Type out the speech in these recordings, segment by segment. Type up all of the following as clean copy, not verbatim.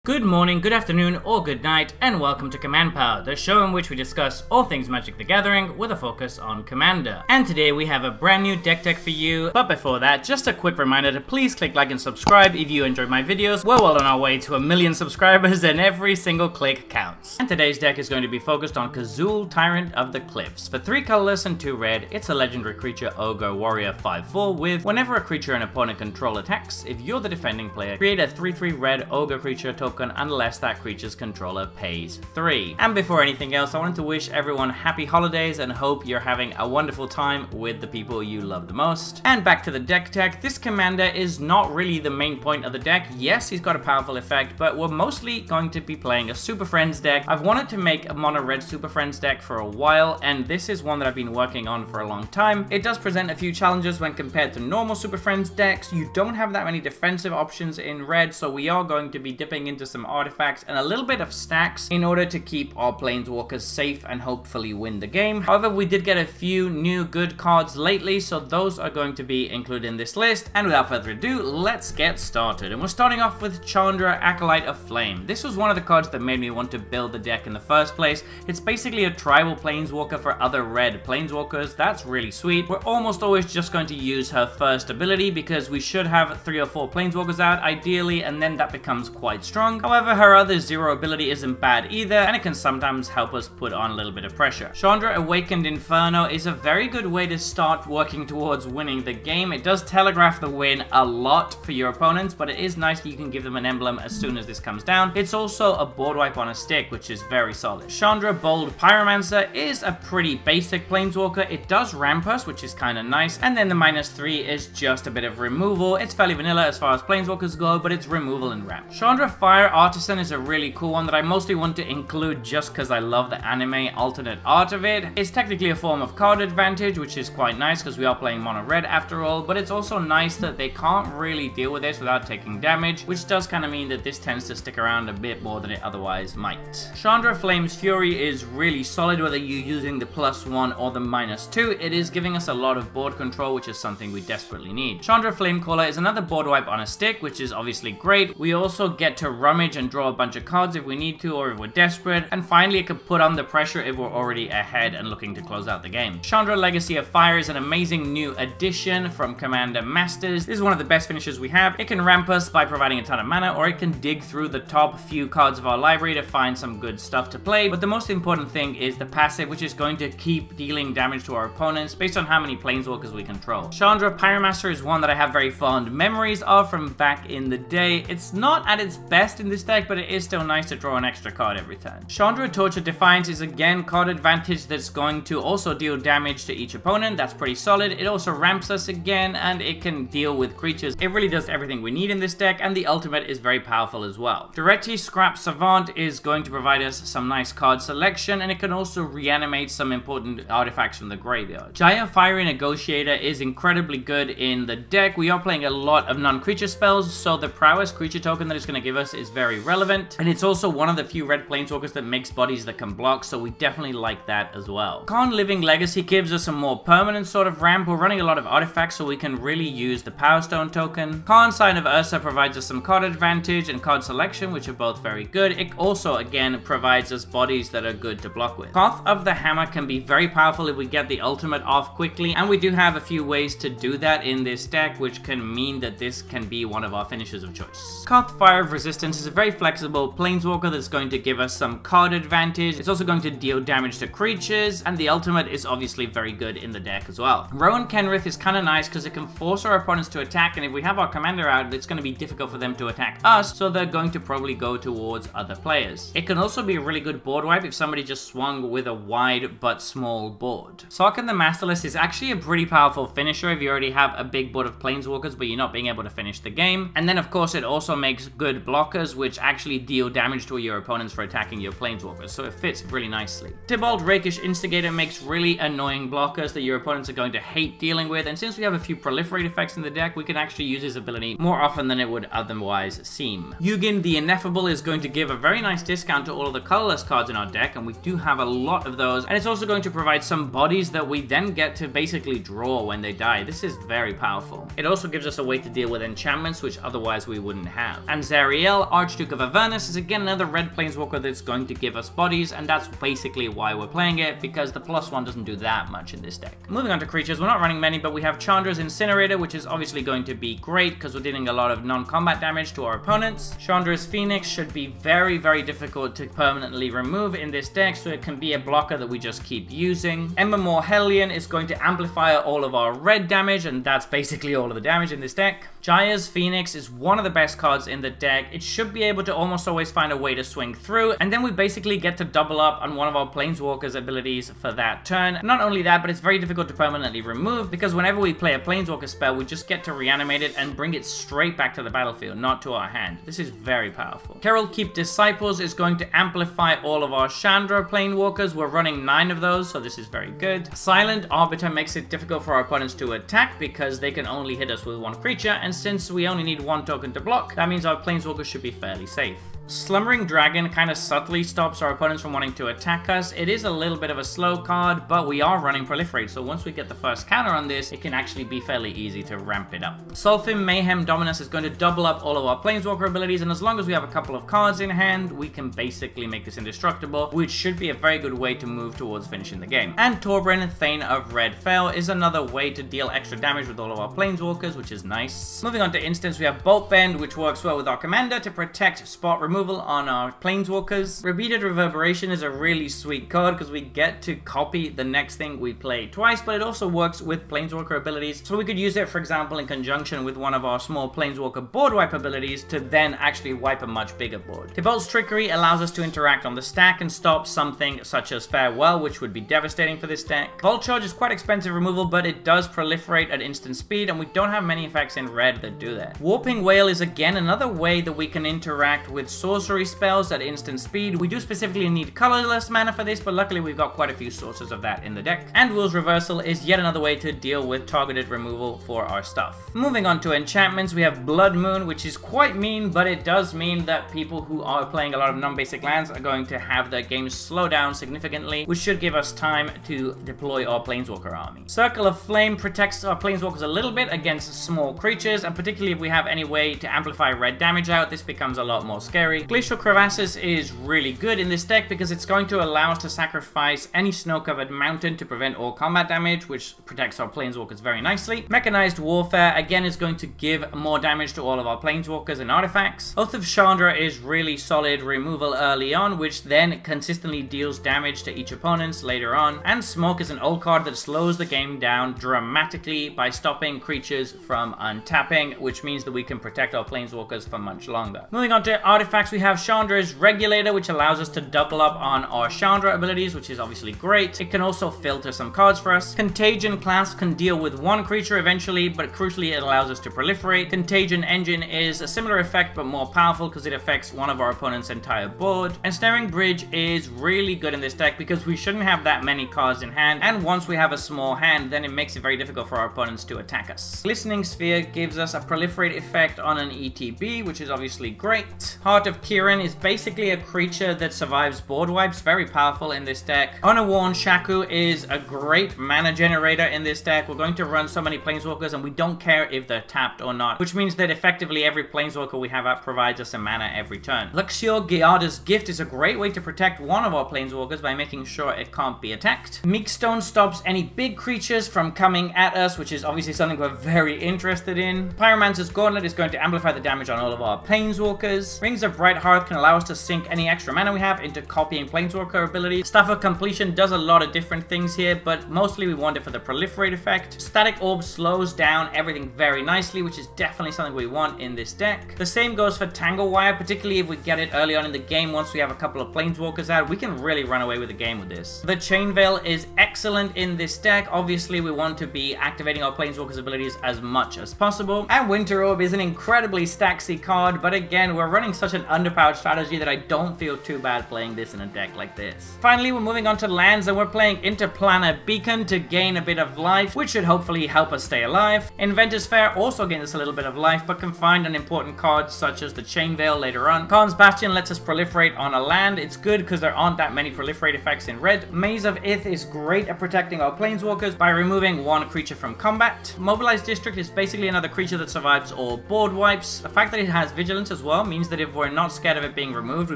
Good morning, good afternoon, or good night, and welcome to Command Power, the show in which we discuss all things Magic the Gathering with a focus on Commander. And today we have a brand new deck for you, but before that, just a quick reminder to please click like and subscribe if you enjoy my videos. We're well on our way to 1 million subscribers and every single click counts. And today's deck is going to be focused on Kazuul, Tyrant of the Cliffs. For 3 colorless and 2 red, it's a legendary creature Ogre Warrior 5/4 with whenever a creature an opponent control attacks, if you're the defending player, create a 3/3 red Ogre creature token unless that creature's controller pays 3. And before anything else, I wanted to wish everyone happy holidays and hope you're having a wonderful time with the people you love the most. And back to the deck tech, this commander is not really the main point of the deck. Yes, he's got a powerful effect, but we're mostly going to be playing a Super Friends deck. I've wanted to make a mono red Super Friends deck for a while, and this is one that I've been working on for a long time. It does present a few challenges when compared to normal Super Friends decks. You don't have that many defensive options in red, so we are going to be dipping into some artifacts and a little bit of stacks in order to keep our planeswalkers safe and hopefully win the game. However, we did get a few new good cards lately, so those are going to be included in this list. And without further ado, let's get started. And we're starting off with Chandra, Acolyte of Flame. This was one of the cards that made me want to build the deck in the first place. It's basically a tribal planeswalker for other red planeswalkers. That's really sweet. We're almost always just going to use her first ability because we should have 3 or 4 planeswalkers out ideally, and then that becomes quite strong. However, her other 0 ability isn't bad either, and it can sometimes help us put on a little bit of pressure. Chandra, Awakened Inferno is a very good way to start working towards winning the game. It does telegraph the win a lot for your opponents, but it is nice that you can give them an emblem as soon as this comes down. It's also a board wipe on a stick, which is very solid. Chandra, Bold Pyromancer is a pretty basic planeswalker. It does ramp us, which is kind of nice, and then the -3 is just a bit of removal. It's fairly vanilla as far as planeswalkers go, but it's removal and ramp. Chandra, Fire Artisan is a really cool one that I mostly want to include just because I love the anime alternate art of it. It's technically a form of card advantage, which is quite nice because we are playing mono red after all, but it's also nice that they can't really deal with this without taking damage, which does kind of mean that this tends to stick around a bit more than it otherwise might. Chandra, Flame's Fury is really solid whether you're using the +1 or the -2. It is giving us a lot of board control, which is something we desperately need. Chandra, Flamecaller is another board wipe on a stick, which is obviously great. We also get to rummage and draw a bunch of cards if we need to or if we're desperate, and finally it can put on the pressure if we're already ahead and looking to close out the game. Chandra, Legacy of Fire is an amazing new addition from Commander Masters. This is one of the best finishes we have. It can ramp us by providing a ton of mana, or it can dig through the top few cards of our library to find some good stuff to play, but the most important thing is the passive, which is going to keep dealing damage to our opponents based on how many planeswalkers we control. Chandra, Pyromancer is one that I have very fond memories of from back in the day. It's not at its best in this deck, but it is still nice to draw an extra card every turn. Chandra, Torch of Defiance is again card advantage that's going to also deal damage to each opponent. That's pretty solid. It also ramps us again, and it can deal with creatures. It really does everything we need in this deck, and the ultimate is very powerful as well. Directly Scrap Savant is going to provide us some nice card selection, and it can also reanimate some important artifacts from the graveyard. Giant Fiery Negotiator is incredibly good in the deck. We are playing a lot of non-creature spells, so the prowess creature token that it's going to give us is very relevant, and it's also one of the few red planeswalkers that makes bodies that can block, so we definitely like that as well. Karn, Living Legacy gives us a more permanent sort of ramp. We're running a lot of artifacts, so we can really use the Power Stone token. Karn, Sign of Ursa provides us some card advantage and card selection, which are both very good. It also, again, provides us bodies that are good to block with. Koth of the Hammer can be very powerful if we get the ultimate off quickly, and we do have a few ways to do that in this deck, which can mean that this can be one of our finishes of choice. Koth, Fire of Resistance is a very flexible planeswalker that's going to give us some card advantage. It's also going to deal damage to creatures, and the ultimate is obviously very good in the deck as well. Rowan Kenrith is kind of nice because it can force our opponents to attack, and if we have our commander out, it's going to be difficult for them to attack us, so they're going to probably go towards other players. It can also be a really good board wipe if somebody just swung with a wide but small board. Sarkhan the Masterless is actually a pretty powerful finisher if you already have a big board of planeswalkers but you're not being able to finish the game. And then of course it also makes good blockers which actually deal damage to your opponents for attacking your planeswalkers, so it fits really nicely. Tybalt, Rakish Instigator makes really annoying blockers that your opponents are going to hate dealing with, and since we have a few proliferate effects in the deck, we can actually use his ability more often than it would otherwise seem. Yugin the Ineffable is going to give a very nice discount to all of the colorless cards in our deck, and we do have a lot of those, and it's also going to provide some bodies that we then get to basically draw when they die. This is very powerful. It also gives us a way to deal with enchantments which otherwise we wouldn't have. And Zariel, Archduke of Avernus is again another red planeswalker that's going to give us bodies, and that's basically why we're playing it, because the +1 doesn't do that much in this deck. Moving on to creatures, we're not running many, but we have Chandra's Incinerator, which is obviously going to be great because we're dealing a lot of non-combat damage to our opponents. Chandra's Phoenix should be very, very difficult to permanently remove in this deck, so it can be a blocker that we just keep using. Embermore Hellion is going to amplify all of our red damage, and that's basically all of the damage in this deck. Jaya's Phoenix is one of the best cards in the deck. It should be able to almost always find a way to swing through, and then we basically get to double up on one of our Planeswalker's abilities for that turn. Not only that, but it's very difficult to permanently remove, because whenever we play a Planeswalker spell, we just get to reanimate it and bring it straight back to the battlefield, not to our hand. This is very powerful. Keral Keep Disciples is going to amplify all of our Chandra Planewalkers. We're running 9 of those, so this is very good. Silent Arbiter makes it difficult for our opponents to attack because they can only hit us with 1 creature, and since we only need 1 token to block, that means our Planeswalkers should be fairly safe. Slumbering Dragon kind of subtly stops our opponents from wanting to attack us. It is a little bit of a slow card, but we are running Proliferate, so once we get the first counter on this, it can actually be fairly easy to ramp it up. Sulfim Mayhem Dominus is going to double up all of our Planeswalker abilities, and as long as we have a couple of cards in hand, we can basically make this indestructible, which should be a very good way to move towards finishing the game. And Torbran, Thane of Red Fel, is another way to deal extra damage with all of our Planeswalkers, which is nice. Moving on to instants, we have Bolt Bend, which works well with our commander to protect spot removal on our Planeswalkers. Repeated Reverberation is a really sweet card because we get to copy the next thing we play twice, but it also works with Planeswalker abilities, so we could use it, for example, in conjunction with one of our small Planeswalker board wipe abilities to then actually wipe a much bigger board. Tibalt's Trickery allows us to interact on the stack and stop something such as Farewell, which would be devastating for this deck. Vault Charge is quite expensive removal, but it does proliferate at instant speed, and we don't have many effects in red that do that. Warping Whale is again another way that we can interact with sorcery spells at instant speed. We do specifically need colorless mana for this, but luckily we've got quite a few sources of that in the deck. And Will's Reversal is yet another way to deal with targeted removal for our stuff. Moving on to enchantments, we have Blood Moon, which is quite mean, but it does mean that people who are playing a lot of non-basic lands are going to have their games slow down significantly, which should give us time to deploy our Planeswalker army. Circle of Flame protects our Planeswalkers a little bit against small creatures, and particularly if we have any way to amplify red damage out, this becomes a lot more scary. Glacial Crevasses is really good in this deck because it's going to allow us to sacrifice any snow-covered mountain to prevent all combat damage, which protects our Planeswalkers very nicely. Mechanized Warfare, again, is going to give more damage to all of our Planeswalkers and artifacts. Oath of Chandra is really solid removal early on, which then consistently deals damage to each opponent later on. And Smoke is an old card that slows the game down dramatically by stopping creatures from untapping, which means that we can protect our Planeswalkers for much longer. Moving on to artifacts, we have Chandra's Regulator, which allows us to double up on our Chandra abilities, which is obviously great. It can also filter some cards for us. Contagion Clasp can deal with 1 creature eventually, but crucially it allows us to proliferate. Contagion Engine is a similar effect, but more powerful because it affects one of our opponent's entire board. And Snaring Bridge is really good in this deck because we shouldn't have that many cards in hand, and once we have a small hand, then it makes it very difficult for our opponents to attack us. Glistening Sphere gives us a proliferate effect on an ETB, which is obviously great. Heart of Kiran is basically a creature that survives board wipes, very powerful in this deck. Honor-Worn Shaku is a great mana generator in this deck. We're going to run so many Planeswalkers, and we don't care if they're tapped or not, which means that effectively every Planeswalker we have up provides us a mana every turn. Luxio Giada's Gift is a great way to protect one of our Planeswalkers by making sure it can't be attacked. Meekstone stops any big creatures from coming at us, which is obviously something we're very interested in. Pyromancer's Gauntlet is going to amplify the damage on all of our Planeswalkers. Rings of Bright Hearth can allow us to sink any extra mana we have into copying Planeswalker abilities. Staff of Completion does a lot of different things here, but mostly we want it for the proliferate effect. Static Orb slows down everything very nicely, which is definitely something we want in this deck. The same goes for Tangle Wire, particularly if we get it early on in the game. Once we have a couple of Planeswalkers out, we can really run away with the game with this. The Chain Veil is excellent in this deck. Obviously, we want to be activating our Planeswalkers abilities as much as possible. And Winter Orb is an incredibly stacksy card, but again, we're running such an underpowered strategy that I don't feel too bad playing this in a deck like this. Finally, we're moving on to lands, and we're playing Interplanar Beacon to gain a bit of life, which should hopefully help us stay alive. Inventor's Fair also gains us a little bit of life, but can find an important card such as the Chain Veil later on. Khan's Bastion lets us proliferate on a land. It's good because there aren't that many proliferate effects in red. Maze of Ith is great at protecting our Planeswalkers by removing 1 creature from combat. Mobilized District is basically another creature that survives all board wipes. The fact that it has Vigilance as well means that if we're not scared of it being removed. We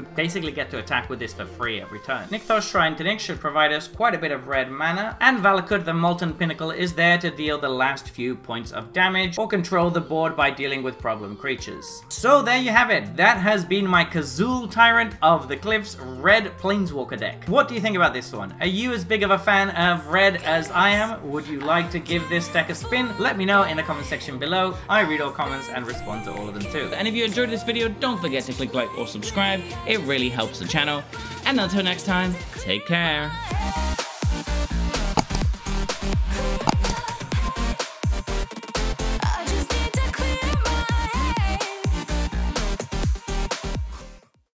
basically get to attack with this for free every turn. Nykthos Shrine to Nyx should provide us quite a bit of red mana, and Valakut the Molten Pinnacle is there to deal the last few points of damage or control the board by dealing with problem creatures. So there you have it. That has been my Kazuul Tyrant of the Cliffs red planeswalker deck. What do you think about this one? Are you as big of a fan of red as I am? Would you like to give this deck a spin? Let me know in the comment section below. I read all comments and respond to all of them too. And if you enjoyed this video, don't forget to click like or subscribe. It really helps the channel. And until next time, take care.